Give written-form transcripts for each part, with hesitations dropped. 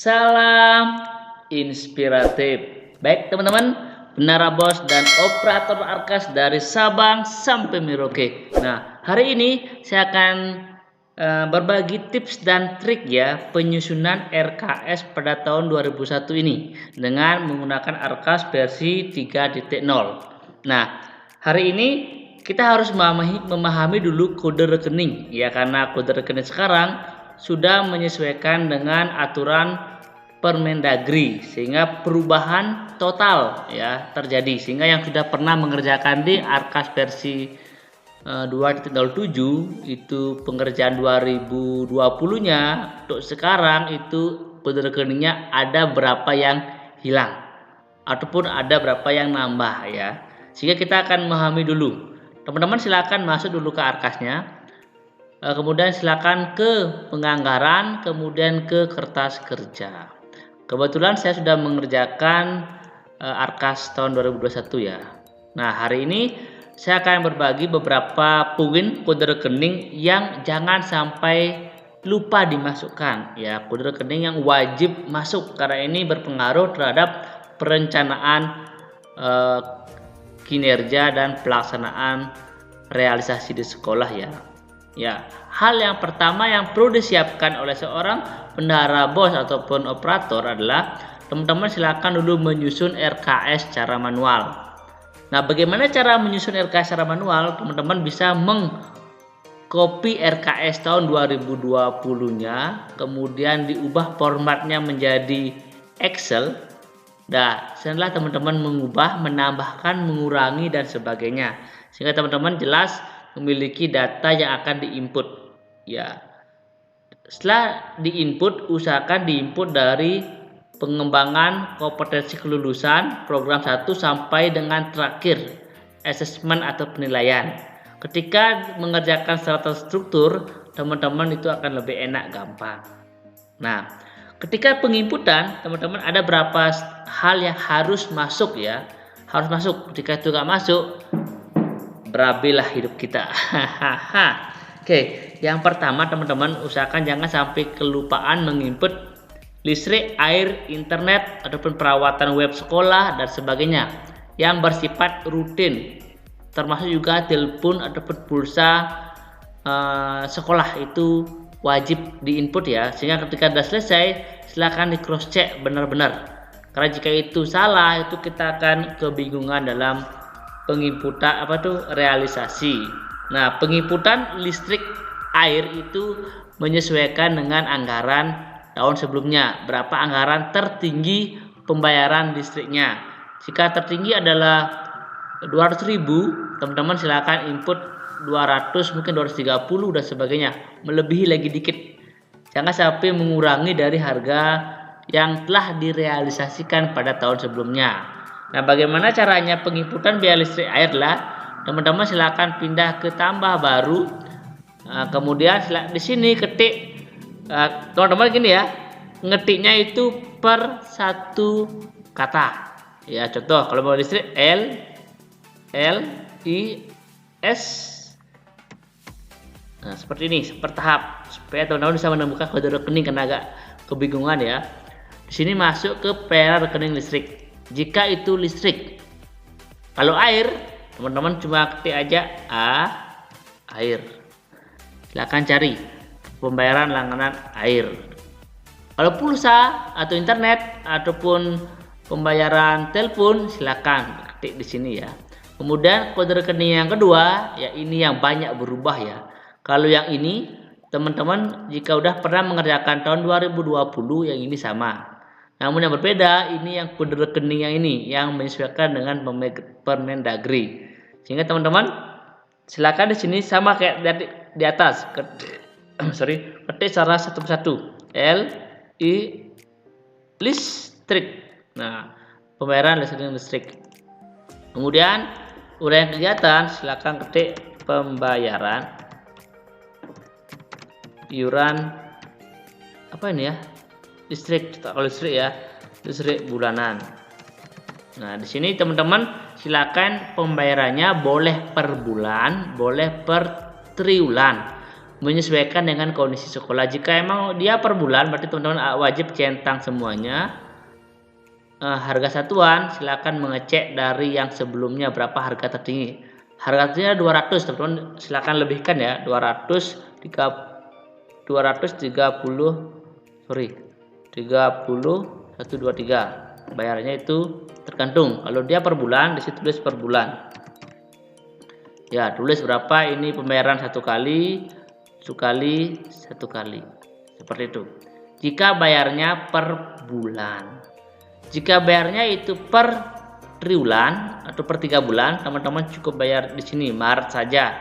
Salam inspiratif. Baik teman-teman, penarabos dan operator Arkas dari Sabang sampai Merauke. Nah, hari ini saya akan berbagi tips dan trik ya penyusunan RKS pada tahun 2001 ini dengan menggunakan Arkas versi 3.0. Nah, hari ini kita harus memahami dulu kode rekening ya, karena kode rekening sekarang sudah menyesuaikan dengan aturan Permendagri sehingga perubahan total ya terjadi, sehingga yang sudah pernah mengerjakan di Arkas versi 2.07 itu pengerjaan 2020-nya untuk sekarang itu kode rekeningnya ada berapa yang hilang ataupun ada berapa yang nambah ya, sehingga kita akan memahami dulu. Teman-teman silakan masuk dulu ke Arkasnya, kemudian silakan ke penganggaran, kemudian ke kertas kerja. Kebetulan saya sudah mengerjakan Arkas tahun 2021 ya. Nah, hari ini saya akan berbagi beberapa poin kode rekening yang jangan sampai lupa dimasukkan ya, kode rekening yang wajib masuk karena ini berpengaruh terhadap perencanaan kinerja dan pelaksanaan realisasi di sekolah ya. Ya, hal yang pertama yang perlu disiapkan oleh seorang bendahara bos ataupun operator adalah teman-teman silakan dulu menyusun RKS secara manual. Nah, bagaimana cara menyusun RKS secara manual? Teman-teman bisa mengcopy RKS tahun 2020-nya, kemudian diubah formatnya menjadi Excel. Nah, setelah teman-teman mengubah, menambahkan, mengurangi dan sebagainya, sehingga teman-teman jelas memiliki data yang akan diinput ya. Setelah diinput, usahakan diinput dari pengembangan kompetensi kelulusan program 1 sampai dengan terakhir asesmen atau penilaian. Ketika mengerjakan secara terstruktur, teman-teman itu akan lebih enak, gampang. Nah, ketika penginputan, teman-teman ada berapa hal yang harus masuk ya, harus masuk. Ketika itu nggak masuk, berabilah hidup kita. Oke, yang pertama teman-teman usahakan jangan sampai kelupaan menginput listrik, air, internet ataupun perawatan web sekolah dan sebagainya yang bersifat rutin, termasuk juga telepon ataupun pulsa sekolah itu wajib diinput ya, sehingga ketika sudah selesai silakan di cross check benar-benar, karena jika itu salah itu kita akan kebingungan dalam penginputan realisasi. Nah, penginputan listrik, air itu menyesuaikan dengan anggaran tahun sebelumnya, berapa anggaran tertinggi pembayaran listriknya. Jika tertinggi adalah 200.000, teman-teman silakan input 200, mungkin 230 dan sebagainya, melebihi lagi dikit. Jangan sampai mengurangi dari harga yang telah direalisasikan pada tahun sebelumnya. Nah, bagaimana caranya penginputan biaya listrik air lah? Teman-teman silakan pindah ke tambah baru. Kemudian di sini ketik, teman-teman gini ya, ngetiknya itu per satu kata. Ya, contoh kalau mau listrik L I S. Nah, seperti ini, bertahap supaya teman-teman bisa menemukan kode rekening karena agak kebingungan ya. Di sini masuk ke pera rekening listrik. Jika itu listrik. Kalau air, teman-teman cuma ketik aja air. Silakan cari pembayaran langganan air. Kalau pulsa atau internet ataupun pembayaran telepon, silakan ketik di sini ya. Kemudian kode rekening yang kedua, ya ini yang banyak berubah ya. Kalau yang ini, teman-teman jika udah pernah mengerjakan tahun 2020, yang ini sama. Namun yang berbeda, ini yang kode rekening yang ini yang menyesuaikan dengan Permendagri. Sehingga teman-teman silakan di sini sama kayak di atas. Ketik secara satu persatu. L I listrik. Nah, pembayaran listrik. Kemudian uraian kegiatan silakan ketik pembayaran iuran apa ini ya? Listrik, kalau listrik ya, listrik bulanan. Nah, di sini teman-teman silakan pembayarannya boleh per bulan, boleh per triwulan. menyesuaikan dengan kondisi sekolah. Jika emang dia per bulan, berarti teman-teman wajib centang semuanya. Harga satuan silakan mengecek dari yang sebelumnya berapa harga tertinggi. Harganya 200, teman-teman silakan lebihkan ya, 123, bayarnya itu tergantung. Kalau dia per bulan, disitu tulis per bulan ya, tulis berapa ini pembayaran satu kali seperti itu. Jika bayarnya per bulan, jika bayarnya itu per triwulan atau per 3 bulan, teman-teman cukup bayar di sini Maret saja.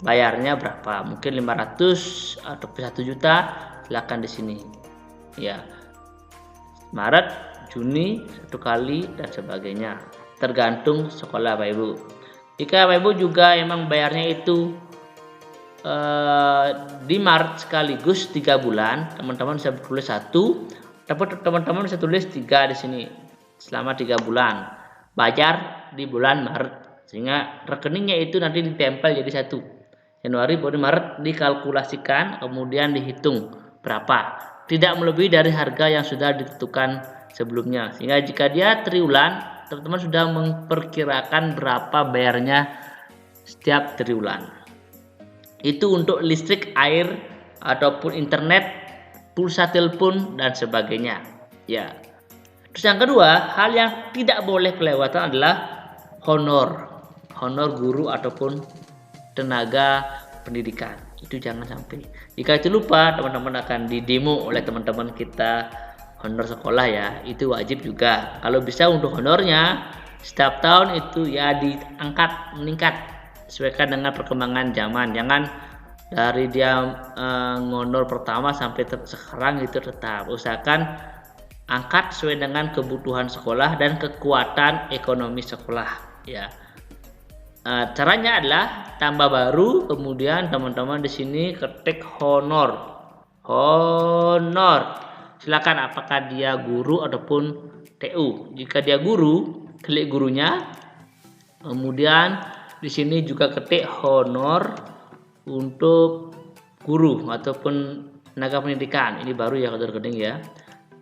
Bayarnya berapa? Mungkin 500 atau 1 juta, silakan di sini. Ya. Maret, Juni 1 kali dan sebagainya. Tergantung sekolah Bapak Ibu. Jika Bapak Ibu juga emang bayarnya itu di Maret sekaligus 3 bulan, teman-teman bisa tulis 1, tapi teman-teman bisa tulis 3 di sini selama 3 bulan. Bayar di bulan Maret, sehingga rekeningnya itu nanti ditempel jadi 1. Januari, Februari, Maret dikalkulasikan, kemudian dihitung berapa. Tidak melebihi dari harga yang sudah ditentukan sebelumnya. Sehingga jika dia triwulan, teman-teman sudah memperkirakan berapa bayarnya setiap triwulan. Itu untuk listrik, air, ataupun internet, pulsa telepon, dan sebagainya. Ya. Terus yang kedua, hal yang tidak boleh kelewatan adalah honor guru ataupun tenaga pendidikan. Itu jangan sampai. Jika itu lupa, teman-teman akan didemo oleh teman-teman kita honor sekolah ya. Itu wajib juga. Kalau bisa untuk honornya setiap tahun itu ya diangkat, meningkat sesuaikan dengan perkembangan zaman. Jangan dari dia ngonor pertama sampai sekarang itu tetap. Usahakan angkat sesuai dengan kebutuhan sekolah dan kekuatan ekonomi sekolah ya. Caranya adalah tambah baru, kemudian teman-teman di sini ketik honor. Silakan apakah dia guru ataupun TU. Jika dia guru, klik gurunya. Kemudian di sini juga ketik honor untuk guru ataupun tenaga pendidikan. Ini baru ya kalau rekening ya.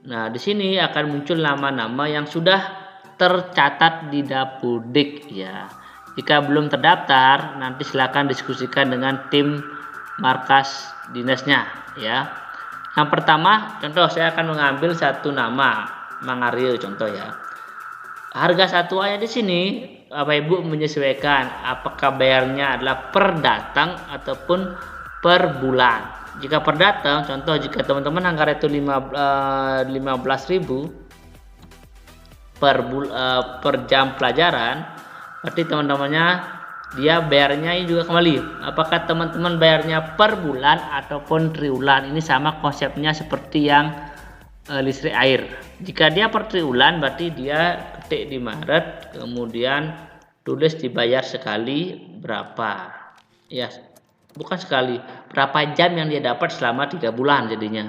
Nah, di sini akan muncul nama-nama yang sudah tercatat di Dapudik ya. Jika belum terdaftar, nanti silakan diskusikan dengan tim markas dinasnya ya. Yang pertama, contoh saya akan mengambil satu nama, Mangario contoh ya. Harga satuannya di sini Bapak Ibu menyesuaikan apakah bayarnya adalah per datang ataupun per bulan. Jika per datang, contoh jika teman-teman anggaran itu 15.000 per jam pelajaran, berarti teman-temannya dia bayarnya ini juga kembali. Apakah teman-teman bayarnya per bulan ataupun triwulan? Ini sama konsepnya seperti yang listrik air. Jika dia per triwulan, berarti dia ketik di Maret, kemudian tulis dibayar sekali berapa. Ya, bukan sekali, berapa jam yang dia dapat selama 3 bulan jadinya.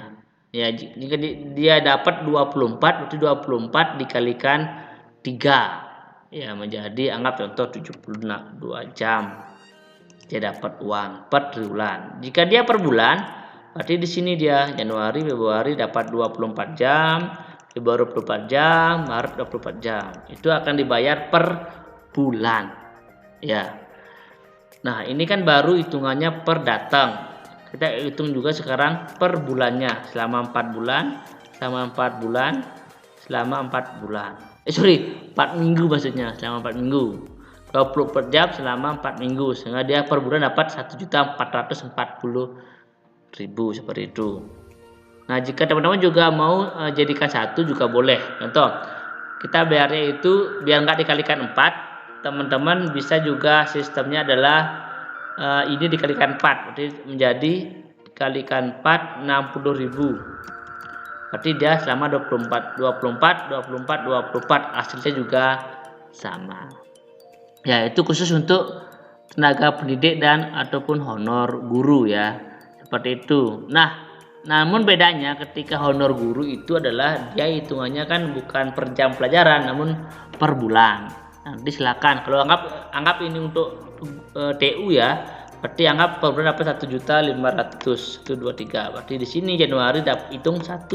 Ya, jika dia dapat 24, berarti 24 dikalikan 3. Ya, menjadi anggap contoh 72 jam dia dapat uang per triwulan. Jika dia per bulan, berarti di sini dia Januari, Februari dapat 24 jam, Februari 24 jam, Maret 24 jam. Itu akan dibayar per bulan. Ya. Nah, ini kan baru hitungannya per datang. Kita hitung juga sekarang per bulannya selama 4 bulan, selama 4 bulan, selama 4 bulan. 4 minggu maksudnya, selama 4 minggu. 24 jam selama 4 minggu, sehingga dia per bulan dapat 1.440.000 seperti itu. Nah, jika teman-teman juga mau jadikan 1 juga boleh. Contoh, kita bayarnya itu biar nggak dikalikan 4, teman-teman bisa juga sistemnya adalah ini dikalikan 4, berarti menjadi dikalikan 4 60.000. Berarti dia selama 24, hasilnya juga sama. Ya, itu khusus untuk tenaga pendidik dan ataupun honor guru ya. Seperti itu. Nah, namun bedanya ketika honor guru itu adalah dia hitungannya kan bukan per jam pelajaran, namun per bulan. Nanti silakan kalau anggap ini untuk TU ya. Berarti anggap per bulan dapat 1.500.000, 1, 2, 3. Berarti di sini Januari dapat hitung 1,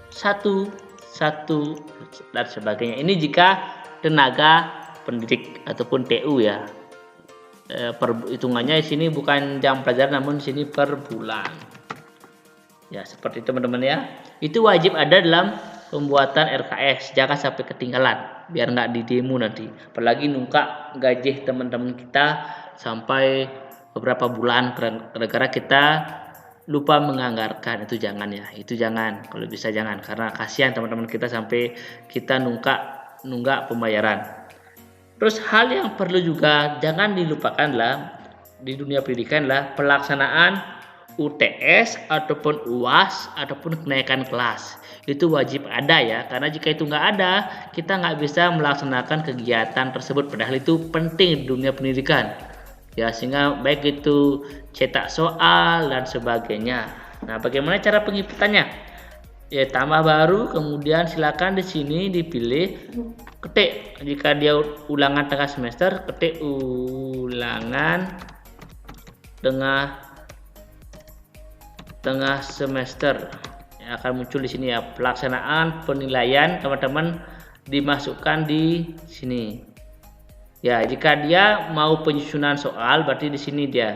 1, 1 dan sebagainya. Ini jika tenaga pendidik ataupun TU ya. Hitungannya di sini bukan jam pelajaran namun di sini per bulan. Ya, seperti itu teman-teman ya. Itu wajib ada dalam pembuatan RKS. Jangan sampai ketinggalan biar nggak di demo nanti. Apalagi nunggak gaji teman-teman kita sampai beberapa bulan gara-gara kita lupa menganggarkan. Itu jangan ya. Itu jangan. Kalau bisa jangan karena kasihan teman-teman kita sampai kita nunggak pembayaran. Terus hal yang perlu juga jangan dilupakan lah di dunia pendidikan lah pelaksanaan UTS ataupun UAS ataupun kenaikan kelas. Itu wajib ada ya, karena jika itu nggak ada kita nggak bisa melaksanakan kegiatan tersebut, padahal itu penting di dunia pendidikan ya, sehingga baik itu cetak soal dan sebagainya. Nah, bagaimana cara pengikutannya? Ya, tambah baru, kemudian silakan di sini dipilih ketik. Jika dia ulangan tengah semester, ketik ulangan tengah semester. Ya, akan muncul di sini ya, pelaksanaan penilaian teman-teman dimasukkan di sini. Ya, jika dia mau penyusunan soal berarti di sini dia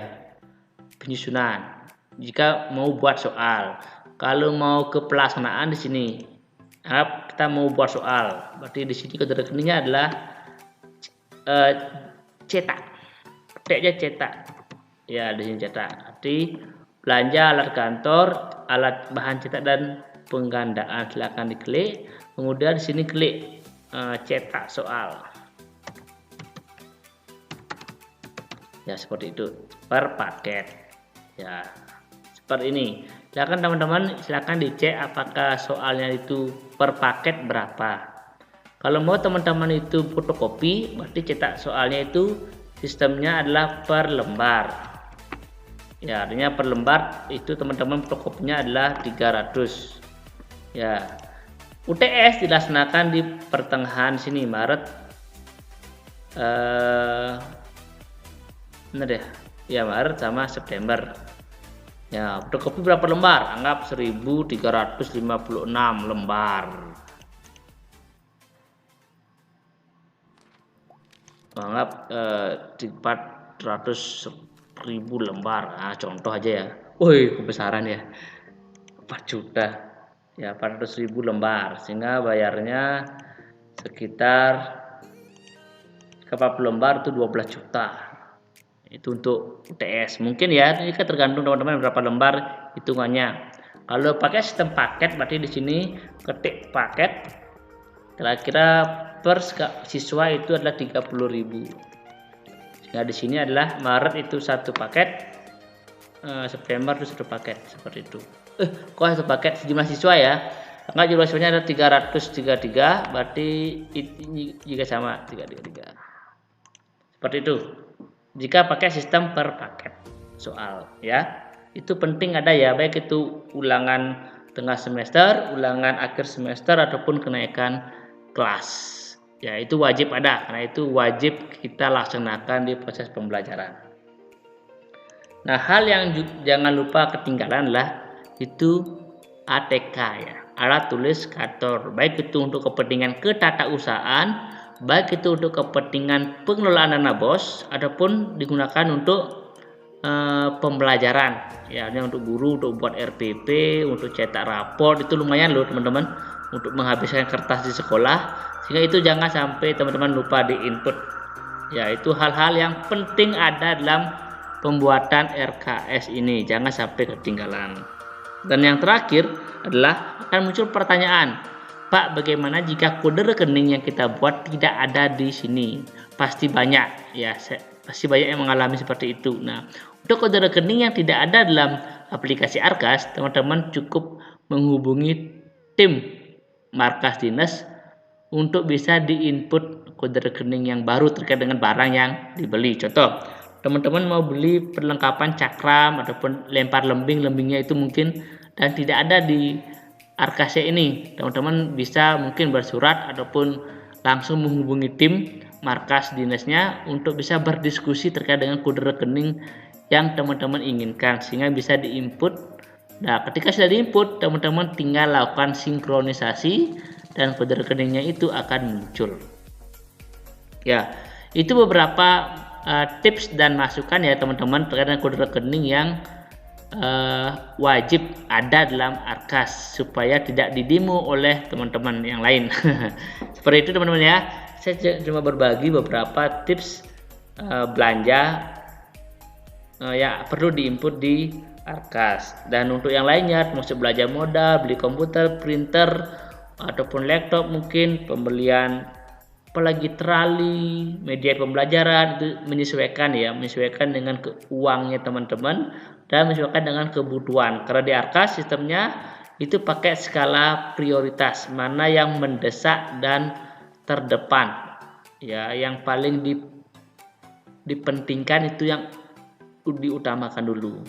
penyusunan. Jika mau buat soal, kalau mau ke pelaksanaan di sini. Kita mau buat soal, berarti di sini kode rekeningnya adalah cetak. Ketiknya cetak. Ya, di sini cetak. Berarti belanja alat kantor, alat bahan cetak dan penggandaan. Silakan diklik. Kemudian di sini klik cetak soal. Ya, seperti itu. Per paket. Ya, seperti ini. Silakan teman-teman, silakan dicek apakah soalnya itu per paket berapa. Kalau mau teman-teman itu fotokopi, berarti cetak soalnya itu sistemnya adalah per lembar. Ya, artinya per lembar itu teman-teman fotokopinya adalah 300. Ya. UTS dilaksanakan di pertengahan sini Maret. Benar ya? Ya, Maret sama September. Ya, fotokopi berapa lembar? Anggap 1.356 lembar. Anggap 400.000 lembar. Nah, contoh aja ya. Woi, kebesaran ya. 4 juta. Ya, 400.000 lembar. Sehingga bayarnya sekitar 40 lembar itu 12 juta. Itu untuk UTS. Mungkin ya, ini kan tergantung teman-teman berapa lembar hitungannya. Kalau pakai sistem paket berarti di sini ketik paket. Kira-kira per siswa itu adalah 30.000. Nah, di sini adalah Maret itu satu paket, September itu satu paket, seperti itu. Kok satu paket sejumlah siswa ya? Enggak, jumlah siswanya ada 333, berarti ini juga sama 333. Seperti itu. Jika pakai sistem per paket soal ya, itu penting ada ya, baik itu ulangan tengah semester, ulangan akhir semester ataupun kenaikan kelas ya, itu wajib ada karena itu wajib kita laksanakan di proses pembelajaran. Nah, hal yang jangan lupa ketinggalan lah itu ATK ya, alat tulis kantor, baik itu untuk kepentingan ketatausahaan, baik itu untuk kepentingan pengelolaan dana BOS ataupun digunakan untuk pembelajaran ya, ini untuk guru, untuk buat RPP, untuk cetak rapor. Itu lumayan loh teman-teman untuk menghabiskan kertas di sekolah, sehingga itu jangan sampai teman-teman lupa di input ya. Itu hal-hal yang penting ada dalam pembuatan RKS ini, jangan sampai ketinggalan. Dan yang terakhir adalah akan muncul pertanyaan, Pak, bagaimana jika kode rekening yang kita buat tidak ada di sini? Pasti banyak ya, pasti banyak yang mengalami seperti itu. Nah, untuk kode rekening yang tidak ada dalam aplikasi Arkas, teman-teman cukup menghubungi tim markas dinas untuk bisa diinput kode rekening yang baru terkait dengan barang yang dibeli. Contoh, teman-teman mau beli perlengkapan cakram ataupun lempar lembingnya itu mungkin dan tidak ada di Arkasnya ini, teman-teman bisa mungkin bersurat ataupun langsung menghubungi tim markas dinasnya untuk bisa berdiskusi terkait dengan kode rekening yang teman-teman inginkan sehingga bisa diinput. Nah, ketika sudah diinput, teman-teman tinggal lakukan sinkronisasi dan kode rekeningnya itu akan muncul. Ya, itu beberapa tips dan masukan ya teman-teman terkait dengan kode rekening yang wajib ada dalam Arkas supaya tidak didemo oleh teman-teman yang lain. Seperti itu teman-teman ya. Saya cuma berbagi beberapa tips belanja ya perlu diinput di Arkas. Dan untuk yang lainnya termasuk belanja modal, beli komputer, printer ataupun laptop, mungkin pembelian apalagi trali, media pembelajaran, itu menyesuaikan ya, menyesuaikan dengan uangnya teman-teman dan menyesuaikan dengan kebutuhan. Karena di Arkas sistemnya itu pakai skala prioritas, mana yang mendesak dan terdepan. Ya, yang paling dipentingkan itu yang diutamakan dulu.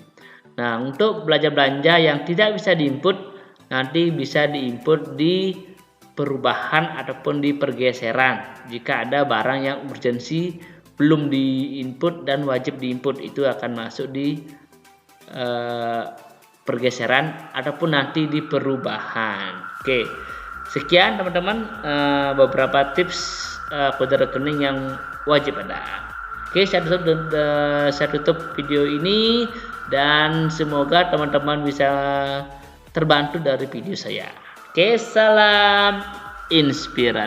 Nah, untuk belanja-belanja yang tidak bisa diinput, nanti bisa diinput di perubahan ataupun di pergeseran. Jika ada barang yang urgensi belum diinput dan wajib diinput, itu akan masuk di pergeseran ataupun nanti di perubahan. Oke, sekian teman-teman beberapa tips kode rekening yang wajib ada. Oke, saya tutup video ini dan semoga teman-teman bisa terbantu dari video saya. Oke, salam inspiratif.